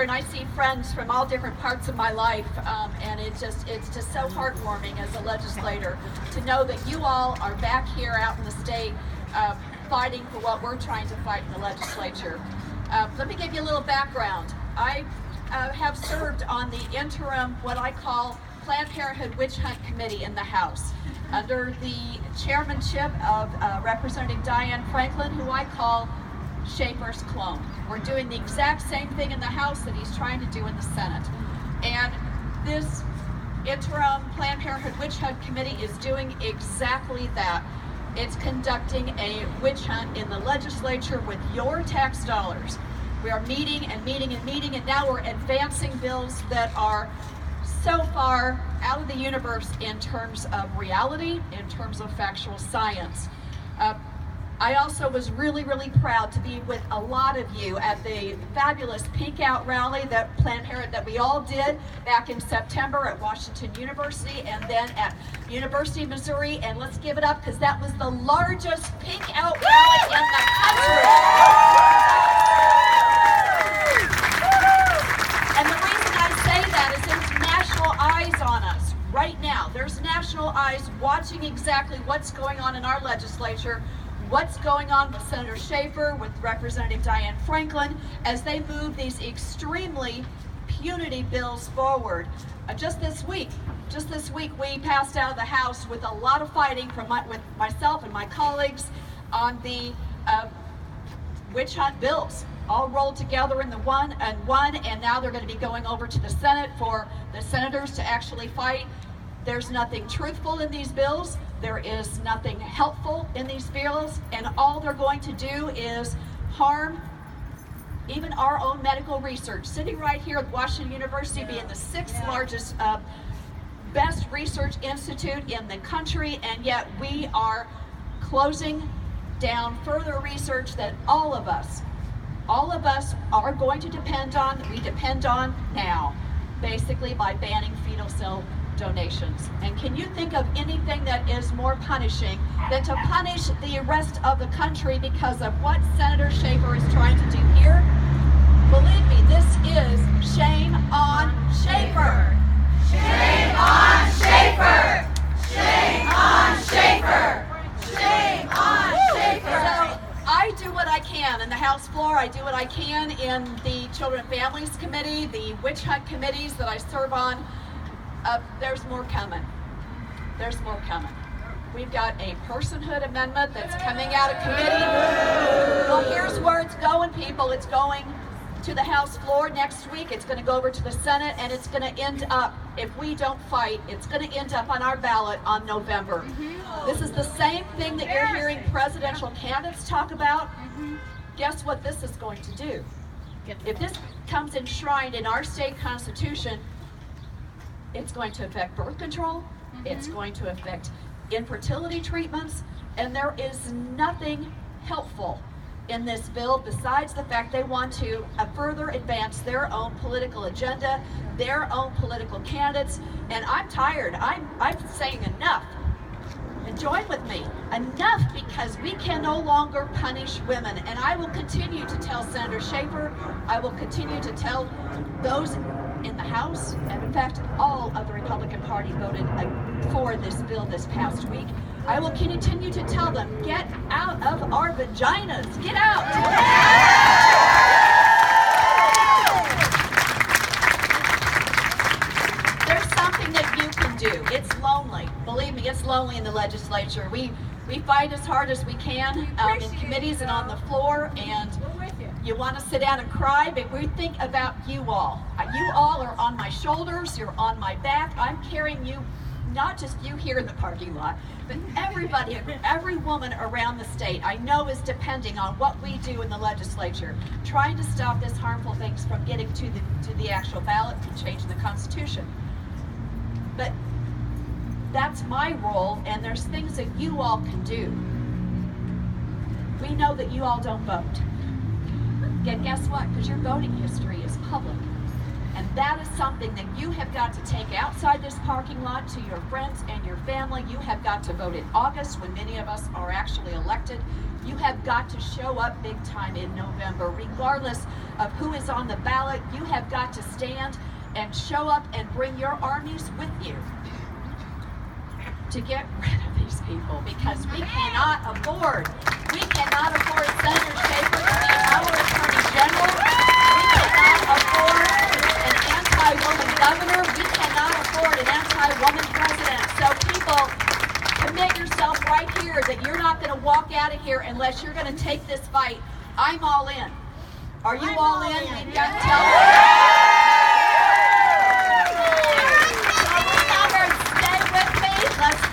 here and I see friends from all different parts of my life, and it's just so heartwarming as a legislator to know that you all are back here out in the state fighting for what we're trying to fight in the legislature. Let me give you a little background. I have served on the interim, what I call Planned Parenthood Witch Hunt Committee in the House, under the chairmanship of Representative Diane Franklin, who I call Schaefer's clone. We're doing the exact same thing in the House that he's trying to do in the Senate. And this interim Planned Parenthood Witch Hunt Committee is doing exactly that. It's conducting a witch hunt in the legislature with your tax dollars. We are meeting and meeting and meeting, and now we're advancing bills that are so far out of the universe in terms of reality, in terms of factual science. I also was really, really proud to be with a lot of you at the fabulous Pink Out rally that Planned Parenthood that we all did back in September at Washington University and then at University of Missouri. And let's give it up because that was the largest Pink Out rally in the country. And the reason I say that is there's national eyes on us right now. There's national eyes watching exactly what's going on in our legislature, what's going on with Senator Schaefer, with Representative Diane Franklin, as they move these extremely punitive bills forward. Just this week, we passed out of the House with a lot of fighting with myself and my colleagues on the witch hunt bills, all rolled together in the one, and now they're going to be going over to the Senate for the senators to actually fight. There's nothing truthful in these bills. There is nothing helpful in these bills, and all they're going to do is harm even our own medical research. Sitting right here at Washington University, being the sixth largest, best research institute in the country, and yet we are closing down further research that all of us are going to depend on. We depend on now, basically by banning fetal cell donations. And can you think of anything that is more punishing than to punish the rest of the country because of what Senator Schaefer is trying to do here? Believe me, this is shame on Schaefer. Shame on Schaefer! Shame on Schaefer! Shame on Schaefer! So I do what I can in the House floor. I do what I can in the Children and Families Committee, the witch hunt committees that I serve on. There's more coming. There's more coming. We've got a personhood amendment that's coming out of committee. Well, here's where it's going, people. It's going to the House floor next week. It's going to go over to the Senate, and it's going to end up, if we don't fight, it's going to end up on our ballot on November. This is the same thing that you're hearing presidential candidates talk about. Guess what this is going to do? If this comes enshrined in our state constitution, it's going to affect birth control, it's going to affect infertility treatments, and there is nothing helpful in this bill besides the fact they want to further advance their own political agenda, their own political candidates, and I'm tired. I'm saying enough. And join with me. Enough, because we can no longer punish women. And I will continue to tell Senator Schaefer, I will continue to tell those in the House, and in fact, all of the Republican Party voted for this bill this past week. I will continue to tell them, get out of our vaginas. Get out. There's something that you can do. It's lonely. Believe me, it's lonely in the legislature. We fight as hard as we can in committees and on the floor, and you want to sit down and cry, but we think about you all. You all are on my shoulders, you're on my back. I'm carrying you, not just you here in the parking lot, but everybody, every woman around the state I know is depending on what we do in the legislature, trying to stop this harmful things from getting to the actual ballot and changing the Constitution. But that's my role, and there's things that you all can do. We know that you all don't vote. And guess what? Because your voting history is public. And And that is something that you have got to take outside this parking lot to your friends and your family. You have got to vote in August when many of us are actually elected. You have got to show up big time in November, regardless of who is on the ballot. You have got to stand and show up and bring your armies with you to get rid of these people, because we cannot afford Senator Schaefer to be our Attorney General. We cannot afford an anti-woman governor. We cannot afford an anti-woman president. So people, commit yourself right here that you're not going to walk out of here unless you're going to take this fight. I'm all in. Are you all in? We've got to tell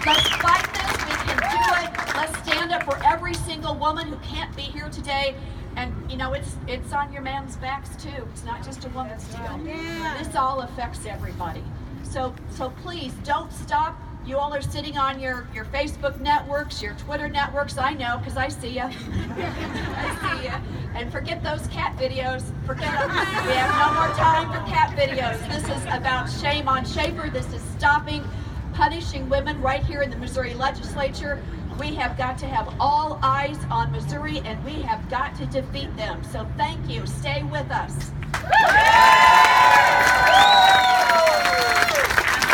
Let's fight this. We can do it. Let's stand up for every single woman who can't be here today. And you know, it's on your man's backs too. It's not just a woman's deal. This all affects everybody. So please don't stop. You all are sitting on your Facebook networks, your Twitter networks. I know, because I see you. I see you. And forget those cat videos. Forget them. We have no more time for cat videos. This is about shame on Schaefer. This is stopping punishing women right here in the Missouri legislature. We have got to have all eyes on Missouri, and we have got to defeat them. So thank you. Stay with us.